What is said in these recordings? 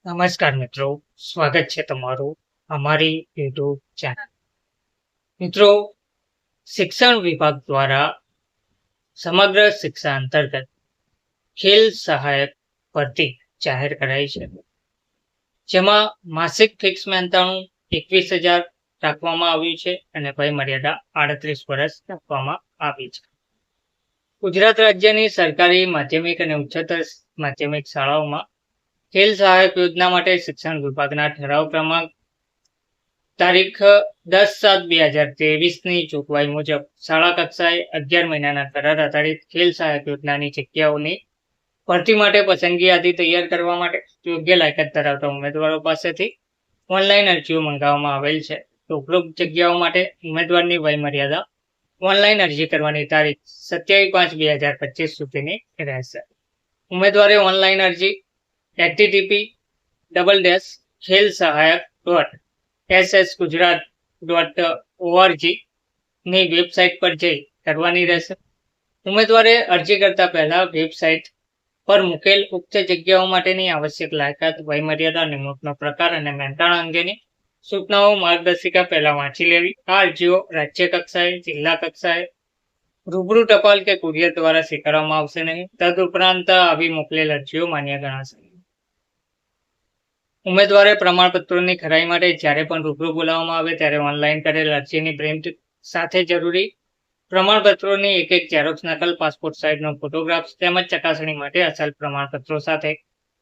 નમસ્કાર મિત્રો, સ્વાગત છે તમારું અમારી યુટ્યુબ ચેનલ. મિત્રો, શિક્ષણ વિભાગ દ્વારા સમગ્ર શિક્ષા અંતર્ગત ખેલ સહાયક ભરતી જાહેર કરાઈ છે, જેમાં માસિક ફિક્સ મહેનતાણું 21,000 રાખવામાં આવ્યું છે અને વય મર્યાદા 38 વર્ષ રાખવામાં આવી છે. ગુજરાત રાજ્યની સરકારી માધ્યમિક અને ઉચ્ચતર માધ્યમિક શાળાઓમાં ખેલ સહાયક યોજના માટે શિક્ષણ વિભાગના ઠરાવ ક્રમાંક તારીખ 10/7/2023ની જોગવાઈ મુજબ શાળા કક્ષાએ 11 મહિનાના કરાર આધારિત ખેલ સહાયક યોજનાની જગ્યાઓની ભરતી માટે પસંદગી યાદી તૈયાર કરવા માટે યોગ્ય લાયકાત ધરાવતા ઉમેદવારો પાસેથી ઓનલાઈન અરજીઓ મંગાવવામાં આવેલ છે. તો ઉપરોક્ત જગ્યાઓ માટે ઉમેદવારની વય મર્યાદા ઓનલાઈન અરજી કરવાની તારીખ 27/5/2025 સુધીની રહેશે. ઉમેદવારે ઓનલાઈન અરજી http://khelsahayak.ssgujarat.org ની વેબસાઇટ પર જઈ કરવાની રહેશે. ઉમેદવારે અરજી કરતા પહેલા વેબસાઇટ પર મૂકેલ ઉક્ત જગ્યાઓ માટેની આવશ્યક લાયકાત, વયમર્યાદા, નિમણૂકનો પ્રકાર અને મહેનતાણા અંગેની સૂચનાઓ માર્ગદર્શિકા પહેલા વાંચી લેવી. આ અરજીઓ રાજ્ય કક્ષાએ, જિલ્લા કક્ષાએ રૂબરૂ ટપાલ કે કુરિયર દ્વારા સ્વીકારવામાં આવશે નહીં. તદુપરાંત આવી મોકલેલ અરજીઓ માન્ય ગણાશે. ઉમેદવારે પ્રમાણપત્રોની ખરાઈ માટે જ્યારે પણ રૂબરૂ બોલાવવામાં આવે ત્યારે ઓનલાઈન કરેલ અરજીની પ્રિન્ટ સાથે જરૂરી પ્રમાણપત્રોની એક ઝેરોક્સ નકલ, પાસપોર્ટ સાઇઝનો ફોટોગ્રાફ તેમજ ચકાસણી માટે અસલ પ્રમાણપત્રો સાથે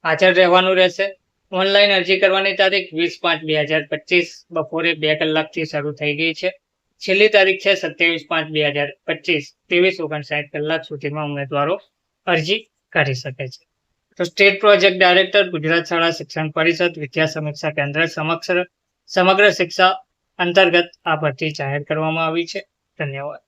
હાજર રહેવાનું રહેશે. ઓનલાઈન અરજી કરવાની તારીખ 20/5/2025 બપોરે 2 કલાકથી શરૂ થઈ ગઈ છે. છેલ્લી તારીખ છે 27/5/2025 23:59 કલાક સુધીમાં ઉમેદવારો અરજી કરી શકે છે. તો સ્ટેટ પ્રોજેક્ટ ડાયરેક્ટર, ગુજરાત શાળા શિક્ષણ પરિષદ, વિદ્યા સમીક્ષા કેન્દ્ર સમગ્ર શિક્ષા અંતર્ગત આ ભરતી જાહેર કરવામાં આવી છે. ધન્યવાદ.